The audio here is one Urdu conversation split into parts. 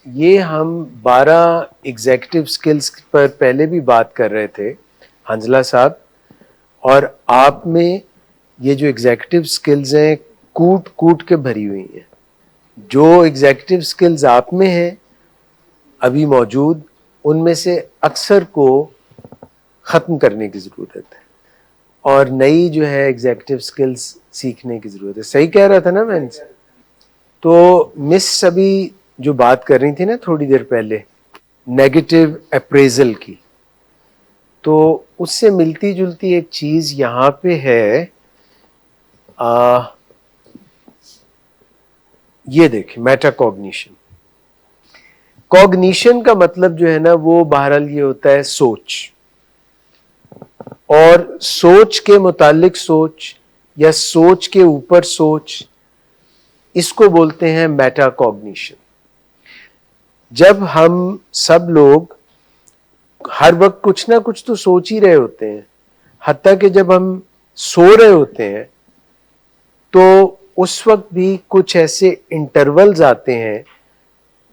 یہ ہم 12 ایگزیکٹو سکلز پر پہلے بھی بات کر رہے تھے حنظلہ صاحب، اور آپ میں یہ جو ایگزیکٹو سکلز ہیں کوٹ کوٹ کے بھری ہوئی ہیں. جو ایگزیکٹو سکلز آپ میں ہیں ابھی موجود، ان میں سے اکثر کو ختم کرنے کی ضرورت ہے اور نئی جو ہے ایگزیکٹو سکلز سیکھنے کی ضرورت ہے. صحیح کہہ رہا تھا نا میں ان سے؟ تو مس ابھی جو بات کر رہی تھی نا تھوڑی دیر پہلے نیگیٹو اپریزل کی، تو اس سے ملتی جلتی ایک چیز یہاں پہ ہے. یہ دیکھیں، میٹا کوگنیشن. کوگنیشن کا مطلب جو ہے نا وہ بہرحال یہ ہوتا ہے سوچ، اور سوچ کے متعلق سوچ یا سوچ کے اوپر سوچ، اس کو بولتے ہیں میٹا کوگنیشن. جب ہم سب لوگ ہر وقت کچھ نہ کچھ تو سوچ ہی رہے ہوتے ہیں، حتیٰ کہ جب ہم سو رہے ہوتے ہیں تو اس وقت بھی کچھ ایسے انٹرولز آتے ہیں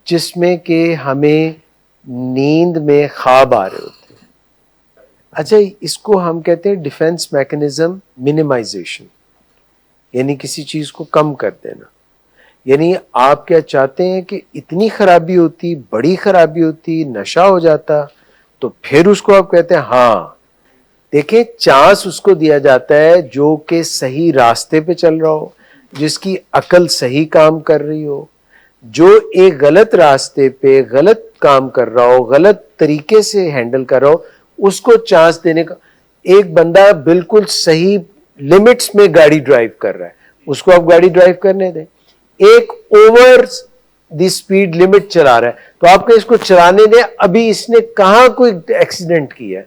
جس میں کہ ہمیں نیند میں خواب آ رہے ہوتے ہیں. اچھا، اس کو ہم کہتے ہیں ڈیفنس میکنزم منیمائزیشن، یعنی کسی چیز کو کم کر دینا. یعنی آپ کیا چاہتے ہیں کہ اتنی خرابی ہوتی، بڑی خرابی ہوتی، نشہ ہو جاتا، تو پھر اس کو آپ کہتے ہیں ہاں دیکھیں چانس اس کو دیا جاتا ہے جو کہ صحیح راستے پہ چل رہا ہو، جس کی عقل صحیح کام کر رہی ہو. جو ایک غلط راستے پہ غلط کام کر رہا ہو، غلط طریقے سے ہینڈل کر رہا ہو، اس کو چانس دینے کا. ایک بندہ بالکل صحیح لمٹس میں گاڑی ڈرائیو کر رہا ہے، اس کو آپ گاڑی ڈرائیو کرنے دیں. ایک اوور دی سپیڈ لمٹ چلا رہا ہے تو آپ کو اس کو چلانے دیں. ابھی اس نے کہاں کوئی ایکسیڈنٹ کیا ہے،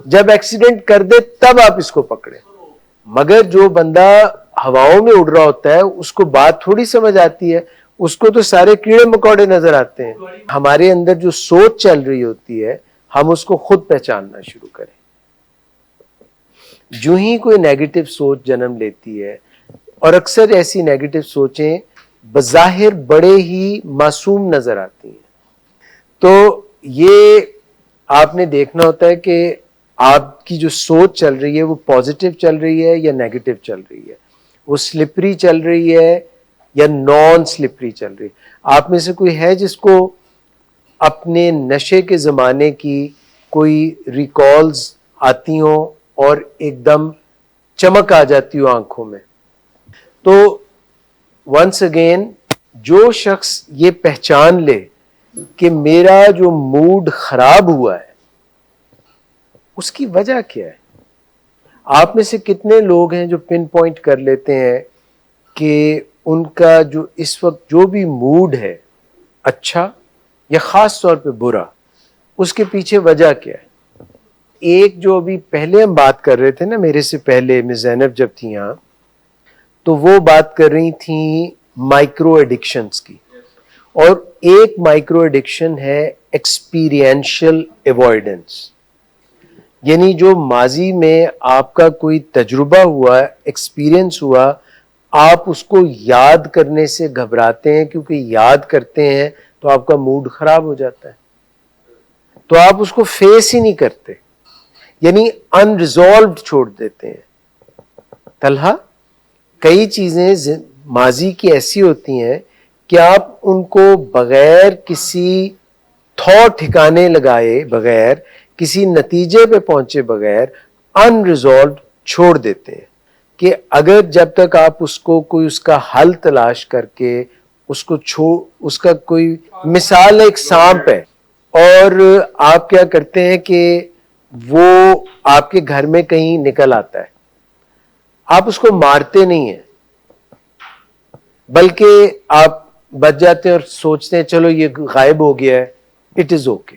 جب ایکسیڈنٹ کر دے تب آپ اس کو پکڑیں. مگر جو بندہ ہواؤں میں اڑ رہا ہوتا ہے اس کو بات تھوڑی سمجھ آتی ہے، اس کو تو سارے کیڑے مکوڑے نظر آتے ہیں. ہمارے اندر جو سوچ چل رہی ہوتی ہے ہم اس کو خود پہچاننا شروع کریں. جو ہی کوئی نیگیٹو سوچ جنم لیتی ہے، اور اکثر ایسی نیگیٹو سوچیں بظاہر بڑے ہی معصوم نظر آتی ہیں، تو یہ آپ نے دیکھنا ہوتا ہے کہ آپ کی جو سوچ چل رہی ہے وہ پازیٹیو چل رہی ہے یا نیگیٹو چل رہی ہے، وہ سلپری چل رہی ہے یا نان سلپری چل رہی ہے. آپ میں سے کوئی ہے جس کو اپنے نشے کے زمانے کی کوئی ریکالز آتی ہوں اور ایک دم چمک آ جاتی ہو آنکھوں میں؟ تو ونس اگین جو شخص یہ پہچان لے کہ میرا جو موڈ خراب ہوا ہے اس کی وجہ کیا ہے. آپ میں سے کتنے لوگ ہیں جو پن پوائنٹ کر لیتے ہیں کہ ان کا جو اس وقت جو بھی موڈ ہے، اچھا یا خاص طور پہ برا، اس کے پیچھے وجہ کیا ہے؟ ایک جو ابھی پہلے ہم بات کر رہے تھے نا، میرے سے پہلے مس زینب جب تھی یہاں، تو وہ بات کر رہی تھیں مائکرو ایڈکشنز کی، اور ایک مائکرو ایڈکشن ہے ایکسپیرینشل ایوائڈنس. یعنی جو ماضی میں آپ کا کوئی تجربہ ہوا، ایکسپیرینس ہوا، آپ اس کو یاد کرنے سے گھبراتے ہیں، کیونکہ یاد کرتے ہیں تو آپ کا موڈ خراب ہو جاتا ہے، تو آپ اس کو فیس ہی نہیں کرتے، یعنی انریزالوڈ چھوڑ دیتے ہیں. طلحہ، کئی چیزیں ماضی کی ایسی ہوتی ہیں کہ آپ ان کو بغیر کسی ٹھکانے لگائے، بغیر کسی نتیجے پہ پہنچے بغیر انریزالوڈ چھوڑ دیتے ہیں، کہ اگر جب تک آپ اس کو کوئی اس کا حل تلاش کر کے اس کو اس کا کوئی مثال ایک سانپ ہے، اور آپ کیا کرتے ہیں کہ وہ آپ کے گھر میں کہیں نکل آتا ہے، آپ اس کو مارتے نہیں ہیں، بلکہ آپ بچ جاتے ہیں اور سوچتے ہیں چلو یہ غائب ہو گیا ہے، it is okay.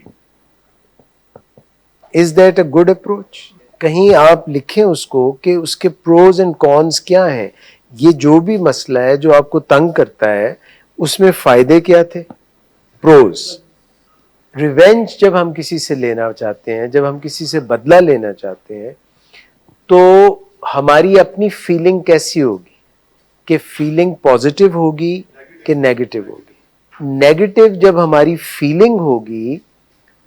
Is that a good approach? کہیں آپ لکھیں اس کو کہ اس کے پروز اینڈ کونز کیا ہیں. یہ جو بھی مسئلہ ہے جو آپ کو تنگ کرتا ہے اس میں فائدے کیا تھے؟ پروز. ریونج جب ہم کسی سے لینا چاہتے ہیں، جب ہم کسی سے بدلہ لینا چاہتے ہیں، تو ہماری اپنی فیلنگ کیسی ہوگی؟ کہ فیلنگ پازیٹیو ہوگی کہ نیگیٹو ہوگی؟ نیگیٹو جب ہماری فیلنگ ہوگی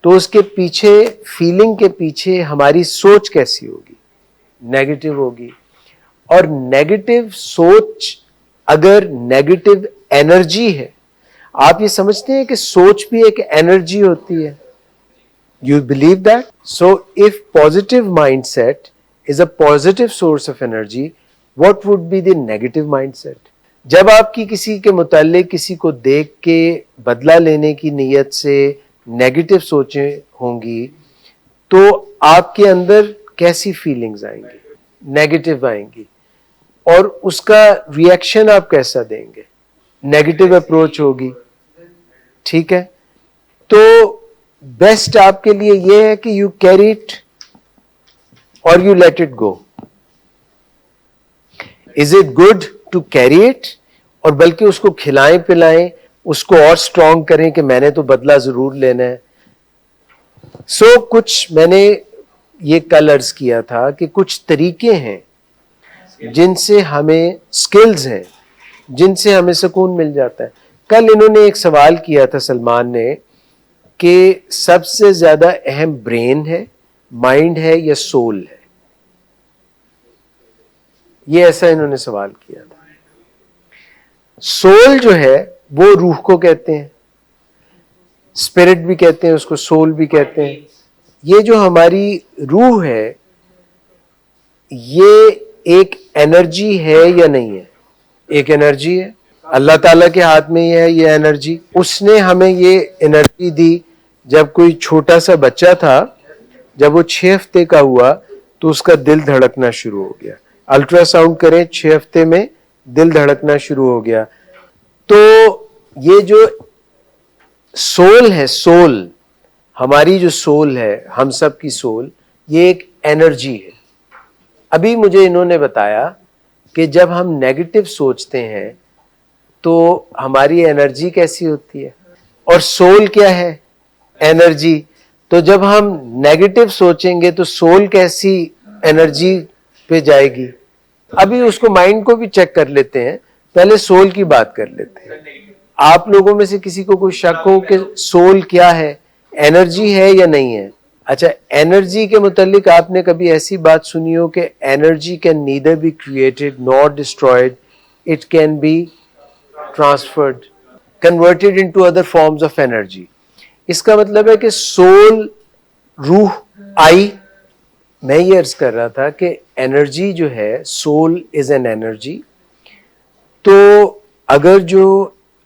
تو اس کے پیچھے فیلنگ کے پیچھے ہماری سوچ کیسی ہوگی؟ نیگیٹو ہوگی. اور نیگیٹو سوچ اگر نیگیٹو انرجی ہے، آپ یہ سمجھتے ہیں کہ سوچ بھی ایک انرجی ہوتی ہے. You believe that? So if positive mindset is a positive source of energy, what would be the negative mindset? جب آپ کی کسی کے متعلق کسی کو دیکھ کے بدلہ لینے کی نیت سے نیگیٹو سوچیں ہوں گی تو آپ کے اندر کیسی فیلنگز آئیں گی؟ نیگیٹو آئیں گی. اور اس کا ریئیکشن آپ کیسا دیں گے؟ نیگیٹو اپروچ ہوگی. ٹھیک ہے، تو بیسٹ آپ کے لیے یہ ہے کہ یو کیری اٹ اور you let it go. Is it good to carry it? اور بلکہ اس کو کھلائیں پلائیں، اس کو اور اسٹرانگ کریں کہ میں نے تو بدلہ ضرور لینا ہے. سو کچھ میں نے یہ کل عرض کیا تھا کہ کچھ طریقے ہیں جن سے ہمیں سکلز ہیں جن سے ہمیں سکون مل جاتا ہے. کل انہوں نے ایک سوال کیا تھا سلمان نے کہ سب سے زیادہ اہم برین ہے، مائنڈ ہے یا سول ہے؟ یہ ایسا انہوں نے سوال کیا تھا. سول جو ہے وہ روح کو کہتے ہیں، اسپرٹ بھی کہتے ہیں اس کو، سول بھی کہتے ہیں. یہ جو ہماری روح ہے یہ ایک انرجی ہے یا نہیں ہے؟ ایک انرجی ہے. اللہ تعالیٰ کے ہاتھ میں ہی ہے یہ انرجی. اس نے ہمیں یہ انرجی دی. جب کوئی چھوٹا سا بچہ تھا، جب وہ 6 ہفتے کا ہوا تو اس کا دل دھڑکنا شروع ہو گیا. الٹرا ساؤنڈ کریں، 6 ہفتے میں دل دھڑکنا شروع ہو گیا. تو یہ جو سول ہے، سول ہماری جو سول ہے، ہم سب کی سول، یہ ایک انرجی ہے. ابھی مجھے انہوں نے بتایا کہ جب ہم نیگیٹو سوچتے ہیں تو ہماری انرجی کیسی ہوتی ہے، اور سول کیا ہے؟ انرجی. تو جب ہم نیگیٹو سوچیں گے تو سول کیسی انرجی پہ جائے گی؟ ابھی اس کو مائنڈ کو بھی چیک کر لیتے ہیں، پہلے سول کی بات کر لیتے ہیں. آپ لوگوں میں سے کسی کو کوئی شک ہو کہ سول کیا ہے، انرجی ہے یا نہیں ہے؟ اچھا، انرجی کے متعلق آپ نے کبھی ایسی بات سنی ہو کہ energy can neither be created nor destroyed, it can be transferred, converted into other forms of energy. اس کا مطلب ہے کہ سول، روح آئی. میں یہ عرض کر رہا تھا کہ انرجی جو ہے، سول از این انرجی. تو اگر جو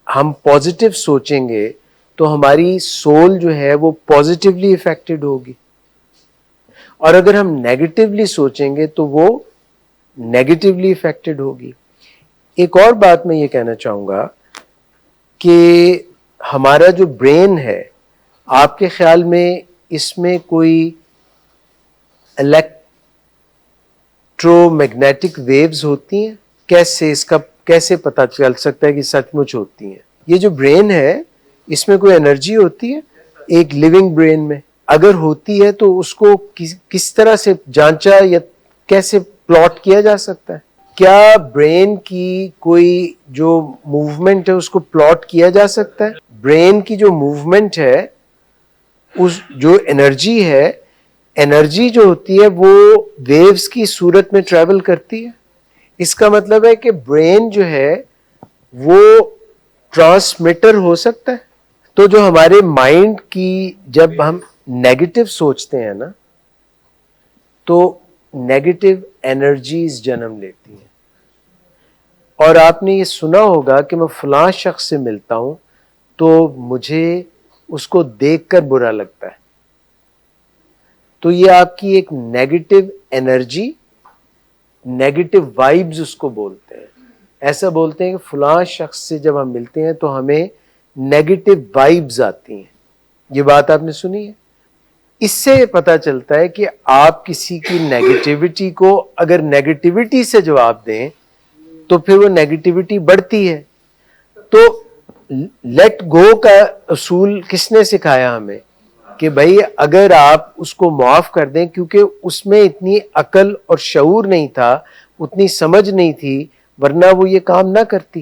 ہم پازیٹیو سوچیں گے تو ہماری سول جو ہے وہ پازیٹیولی افیکٹڈ ہوگی، اور اگر ہم نیگیٹیولی سوچیں گے تو وہ نیگیٹیولی افیکٹڈ ہوگی. ایک اور بات میں یہ کہنا چاہوں گا کہ ہمارا جو برین ہے، آپ کے خیال میں اس میں کوئی الیکٹرو میگنیٹک ویوز ہوتی ہیں؟ کیسے اس کا کیسے پتہ چل سکتا ہے کہ سچ مچ ہوتی ہیں؟ یہ جو برین ہے اس میں کوئی انرجی ہوتی ہے ایک لیونگ برین میں؟ اگر ہوتی ہے تو اس کو کس طرح سے جانچا یا کیسے پلاٹ کیا جا سکتا ہے؟ کیا برین کی کوئی جو موومنٹ ہے اس کو پلاٹ کیا جا سکتا ہے؟ برین کی جو موومنٹ ہے، اس جو انرجی ہے، انرجی جو ہوتی ہے وہ ویوز کی صورت میں ٹریول کرتی ہے. اس کا مطلب ہے کہ برین جو ہے وہ ٹرانسمیٹر ہو سکتا ہے. تو جو ہمارے مائنڈ کی جب ہم نیگیٹو سوچتے ہیں نا تو نیگیٹو انرجیز جنم لیتی ہیں. اور آپ نے یہ سنا ہوگا کہ میں فلاں شخص سے ملتا ہوں تو مجھے اس کو دیکھ کر برا لگتا ہے. تو یہ آپ کی ایک نیگیٹو انرجی، نیگیٹو وائبز اس کو بولتے ہیں. ایسا بولتے ہیں کہ فلاں شخص سے جب ہم ملتے ہیں تو ہمیں نیگیٹو وائبز آتی ہیں. یہ بات آپ نے سنی ہے؟ اس سے پتہ چلتا ہے کہ آپ کسی کی نیگیٹیوٹی کو اگر نیگیٹیوٹی سے جواب دیں تو پھر وہ نیگیٹیوٹی بڑھتی ہے. تو لیٹ گو کا اصول کس نے سکھایا ہمیں؟ کہ بھائی اگر آپ اس کو معاف کر دیں، کیونکہ اس میں اتنی عقل اور شعور نہیں تھا، اتنی سمجھ نہیں تھی، ورنہ وہ یہ کام نہ کرتی.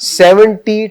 70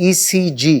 ECG.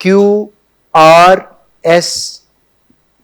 QRS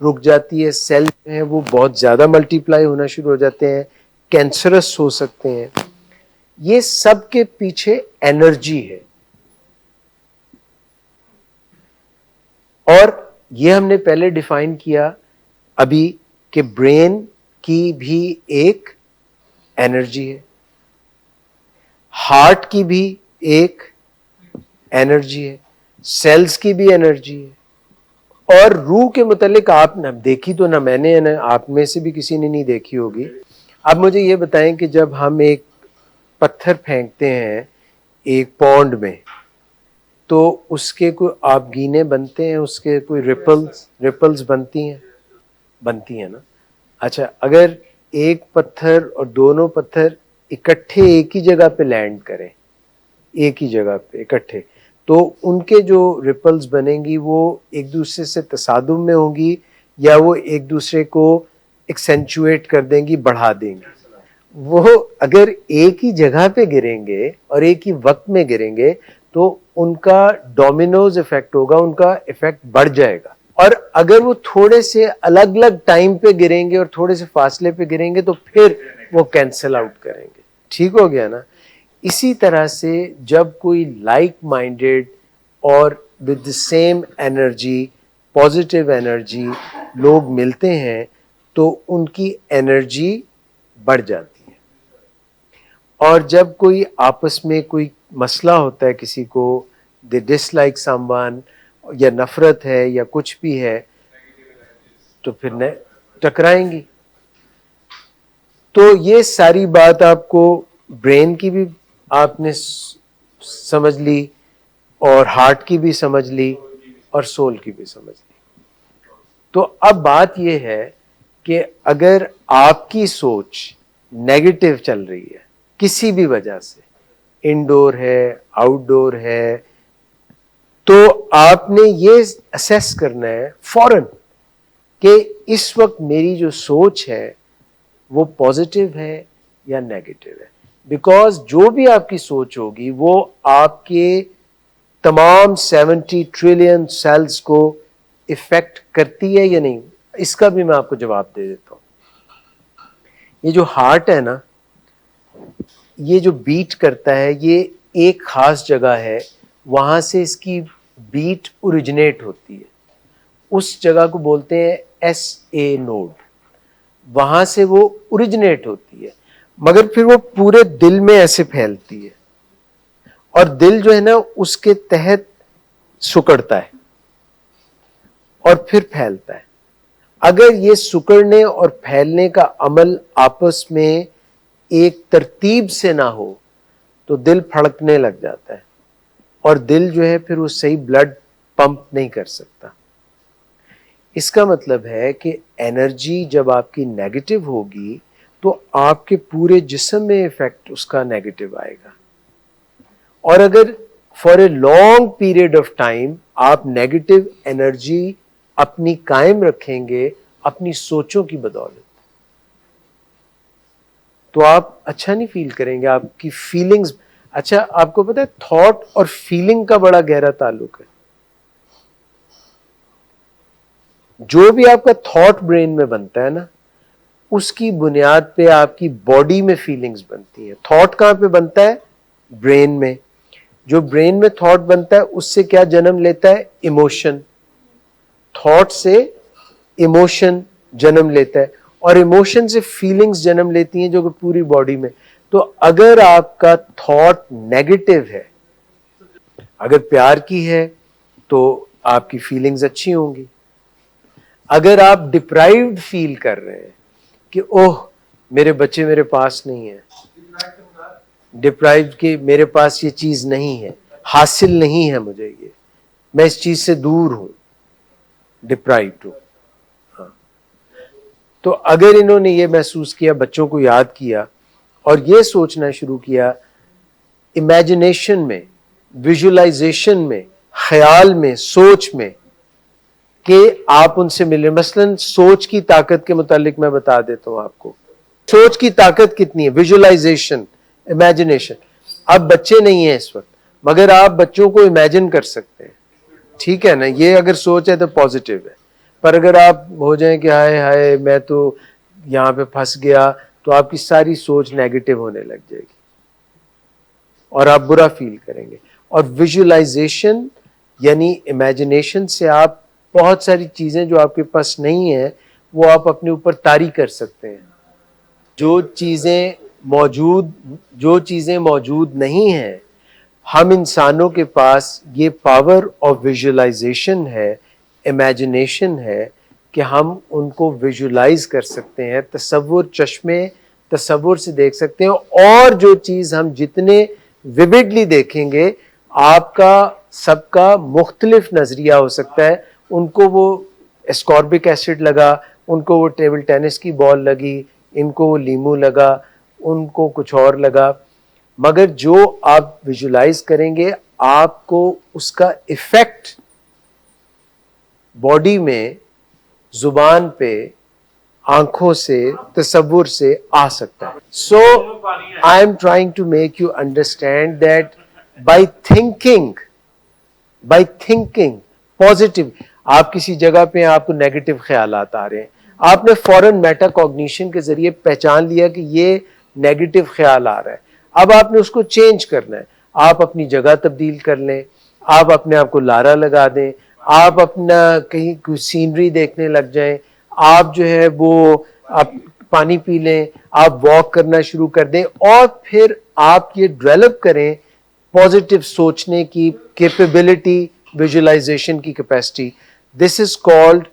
رک جاتی ہے, سیل جو ہیں وہ بہت زیادہ ملٹیپلائی ہونا شروع ہو جاتے ہیں, کینسرس ہو سکتے ہیں. یہ سب کے پیچھے انرجی ہے. اور یہ ہم نے پہلے ڈیفائن کیا ابھی کہ برین کی بھی ایک انرجی ہے, ہارٹ کی بھی ایک انرجی ہے, سیلز کی بھی انرجی ہے. اور روح کے متعلق آپ نہ دیکھی تو نہ میں نے نہ آپ میں سے بھی کسی نے نہیں دیکھی ہوگی. اب مجھے یہ بتائیں کہ جب ہم ایک پتھر پھینکتے ہیں ایک پونڈ میں تو اس کے کوئی آبگینے بنتے ہیں, اس کے کوئی ریپلز بنتی ہیں نا. اچھا, اگر ایک پتھر اور دونوں پتھر اکٹھے ایک ہی جگہ پہ لینڈ کریں, ایک ہی جگہ پہ اکٹھے, تو ان کے جو ریپلز بنیں گی وہ ایک دوسرے سے تصادم میں ہوں گی یا وہ ایک دوسرے کو ایکسینچویٹ کر دیں گی, بڑھا دیں گی. وہ اگر ایک ہی جگہ پہ گریں گے اور ایک ہی وقت میں گریں گے تو ان کا ڈومینوز افیکٹ ہوگا, ان کا افیکٹ بڑھ جائے گا. اور اگر وہ تھوڑے سے الگ الگ ٹائم پہ گریں گے اور تھوڑے سے فاصلے پہ گریں گے تو پھر وہ کینسل آؤٹ کریں گے. ٹھیک ہو گیا نا. اسی طرح سے جب کوئی لائک مائنڈیڈ اور with the same energy, positive energy لوگ ملتے ہیں تو ان کی انرجی بڑھ جاتی ہے. اور جب کوئی آپس میں کوئی مسئلہ ہوتا ہے, کسی کو دے ڈس لائک سم ون, یا نفرت ہے یا کچھ بھی ہے, تو پھر ٹکرائیں گی. تو یہ ساری بات آپ کو برین کی بھی آپ نے سمجھ لی, اور ہارٹ کی بھی سمجھ لی, اور سول کی بھی سمجھ لی. تو اب بات یہ ہے کہ اگر آپ کی سوچ نیگیٹو چل رہی ہے کسی بھی وجہ سے, انڈور ہے, آؤٹ ڈور ہے, تو آپ نے یہ اسیس کرنا ہے فوراً کہ اس وقت میری جو سوچ ہے وہ پازیٹیو ہے یا نیگیٹو ہے. بیکاز جو بھی آپ کی سوچ ہوگی وہ آپ کے تمام 70 ٹریلین سیلز کو افیکٹ کرتی ہے یا نہیں. اس کا بھی میں آپ کو جواب دے دیتا ہوں. یہ جو ہارٹ ہے نا, یہ جو بیٹ کرتا ہے یہ ایک خاص جگہ ہے, وہاں سے اس کی بیٹ اوریجنیٹ ہوتی ہے. اس جگہ کو بولتے ہیں ایس اے نوڈ, وہاں سے وہ اوریجنیٹ ہوتی ہے, مگر پھر وہ پورے دل میں ایسے پھیلتی ہے, اور دل جو ہے نا اس کے تحت سکڑتا ہے اور پھر پھیلتا ہے. اگر یہ سکڑنے اور پھیلنے کا عمل آپس میں ایک ترتیب سے نہ ہو تو دل پھڑکنے لگ جاتا ہے, اور دل جو ہے پھر وہ صحیح بلڈ پمپ نہیں کر سکتا. اس کا مطلب ہے کہ انرجی جب آپ کی نیگیٹو ہوگی تو آپ کے پورے جسم میں افیکٹ اس کا نیگیٹو آئے گا. اور اگر for a long period of time آپ نیگیٹو انرجی اپنی قائم رکھیں گے اپنی سوچوں کی بدولت, تو آپ اچھا نہیں فیل کریں گے. آپ کی فیلنگز, اچھا آپ کو پتا ہے تھاٹ اور فیلنگ کا بڑا گہرا تعلق ہے. جو بھی آپ کا تھاٹ برین میں بنتا ہے نا, اس کی بنیاد پہ آپ کی باڈی میں فیلنگز بنتی ہیں. تھاٹ کہاں پہ بنتا ہے؟ برین میں. جو برین میں تھاٹ بنتا ہے اس سے کیا جنم لیتا ہے؟ ایموشن. تھاٹ سے ایموشن جنم لیتا ہے, اور ایموشن سے فیلنگز جنم لیتی ہیں جو کہ پوری باڈی میں. تو اگر آپ کا تھاٹ نیگیٹو ہے, اگر پیار کی ہے تو آپ کی فیلنگز اچھی ہوں گی. اگر آپ ڈپرائیوڈ فیل کر رہے ہیں کہ اوہ میرے بچے میرے پاس نہیں ہیں, ڈپرائیوڈ کہ میرے پاس یہ چیز نہیں ہے, حاصل نہیں ہے مجھے, یہ میں اس چیز سے دور ہوں, ڈپرائیوڈ ہوں. ہاں, تو اگر انہوں نے یہ محسوس کیا, بچوں کو یاد کیا اور یہ سوچنا شروع کیا امیجنیشن میں, ویژولائزیشن میں, خیال میں, سوچ میں, کہ آپ ان سے ملیں. مثلا سوچ کی طاقت کے متعلق میں بتا دیتا ہوں آپ کو. سوچ کی طاقت کتنی ہے؟ Visualisation, imagination. اب بچے نہیں ہیں اس وقت, مگر آپ بچوں کو امیجن کر سکتے ہیں. ٹھیک ہے نا, یہ اگر سوچ ہے تو پازیٹیو ہے. پر اگر آپ ہو جائیں کہ ہائے ہائے میں تو یہاں پہ پھنس گیا, تو آپ کی ساری سوچ نیگیٹو ہونے لگ جائے گی اور آپ برا فیل کریں گے. اور ویژولائزیشن یعنی امیجنیشن سے آپ بہت ساری چیزیں جو آپ کے پاس نہیں ہیں وہ آپ اپنے اوپر طاری کر سکتے ہیں. جو چیزیں موجود نہیں ہیں, ہم انسانوں کے پاس یہ پاور آف ویژولائزیشن ہے, امیجنیشن ہے, کہ ہم ان کو ویژولائز کر سکتے ہیں, تصور سے دیکھ سکتے ہیں. اور جو چیز ہم جتنے ویوڈلی دیکھیں گے, آپ کا سب کا مختلف نظریہ ہو سکتا ہے. ان کو وہ اسکاربک ایسڈ لگا, ان کو وہ ٹیبل ٹینس کی بال لگی, ان کو وہ لیمو لگا, ان کو کچھ اور لگا. مگر جو آپ ویژولائز کریں گے آپ کو اس کا ایفیکٹ باڈی میں, زبان پہ, آنکھوں سے, تصور سے آ سکتا ہے. So I am trying to make you understand that by thinking positive, آپ کسی جگہ پہ آپ کو نیگیٹو خیالات آ رہے ہیں, آپ نے فوراً میٹا کوگنیشن کے ذریعے پہچان لیا کہ یہ نیگیٹو خیال آ رہا ہے. اب آپ نے اس کو چینج کرنا ہے. آپ اپنی جگہ تبدیل کر لیں, آپ اپنے آپ کو لارا لگا دیں, آپ اپنا کہیں کوئی سینری دیکھنے لگ جائیں, آپ جو ہے وہ آپ پانی پی لیں, آپ واک کرنا شروع کر دیں, اور پھر آپ یہ ڈیولپ کریں پازیٹیو سوچنے کی کیپیبلٹی, ویژولائزیشن کی capacity. This is called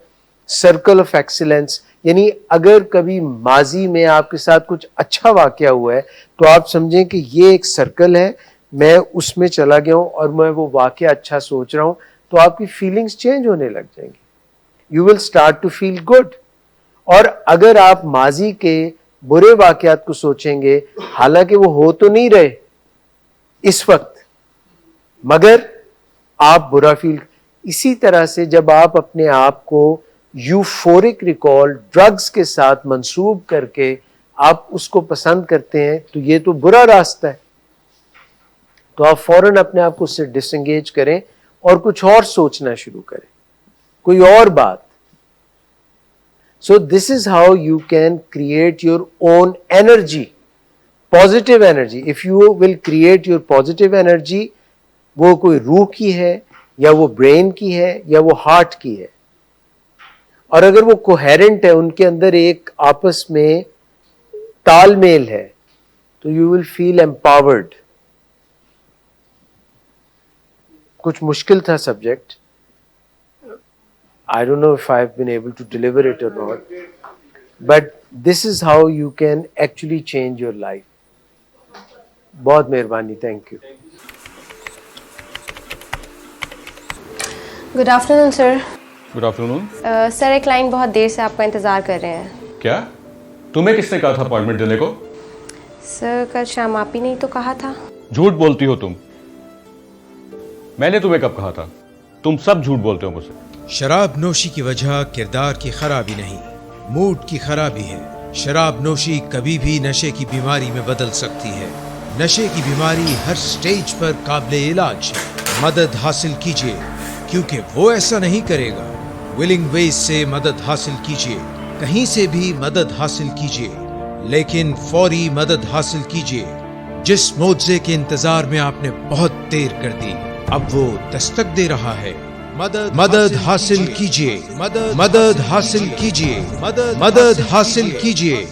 circle of excellence. یعنی اگر کبھی ماضی میں آپ کے ساتھ کچھ اچھا واقعہ ہوا ہے تو آپ سمجھیں کہ یہ ایک سرکل ہے, میں اس میں چلا گیا ہوں اور میں وہ واقعہ اچھا سوچ رہا ہوں, تو آپ کی فیلنگز چینج ہونے لگ جائیں گی. You will start to feel good. اور اگر آپ ماضی کے برے واقعات کو سوچیں گے, حالانکہ وہ ہو تو نہیں رہے اس وقت, مگر آپ برا فیل. اسی طرح سے جب آپ اپنے آپ کو یوفورک ریکال ڈرگز کے ساتھ منسوب کر کے آپ اس کو پسند کرتے ہیں, تو یہ تو برا راستہ ہے. تو آپ فوراً اپنے آپ کو اس سے ڈس انگیج کریں اور کچھ اور سوچنا شروع کریں, کوئی اور بات. So this is how you can create your own energy, positive energy. If you will create your positive energy, وہ کوئی روح کی ہے یا وہ برین کی ہے یا وہ ہارٹ کی ہے, اور اگر وہ کوہیرنٹ ہے, ان کے اندر ایک آپس میں تال میل ہے, تو you will feel empowered. کچھ مشکل تھا subject. I don't know if I've been able to deliver it or not, but this is how you can actually change your life. بہت مہربانی, thank you. Good afternoon sir. Good afternoon. Sir ایک کلائنٹ بہت دیر سے آپ کا انتظار کر رہے ہیں. کیا تمہیں کس نے کہا تھا اپائنٹمنٹ دینے کو؟ سر کل شام آپ ہی نہیں تو کہا تھا. جھوٹ بولتی ہو تم. میں نے تمہیں کب کہا تھا؟ تم سب جھوٹ بولتے ہو مجھ سے. شراب نوشی کی وجہ کردار کی خرابی نہیں، موڈ کی خرابی ہے. شراب نوشی کبھی بھی نشے کی بیماری میں بدل سکتی ہے. نشے کی بیماری ہر سٹیج پر قابل علاج ہے. مدد حاصل کیجیے کیونکہ وہ ایسا نہیں کرے گا. ولنگ ویز سے مدد حاصل کیجیے، کہیں سے بھی مدد حاصل کیجیے، لیکن فوری مدد حاصل کیجیے. جس معجزے کے انتظار میں آپ نے بہت دیر کر دی، اب وہ دستک دے رہا ہے. مدد حاصل کیجیے، مدد حاصل کیجیے، مدد حاصل کیجیے.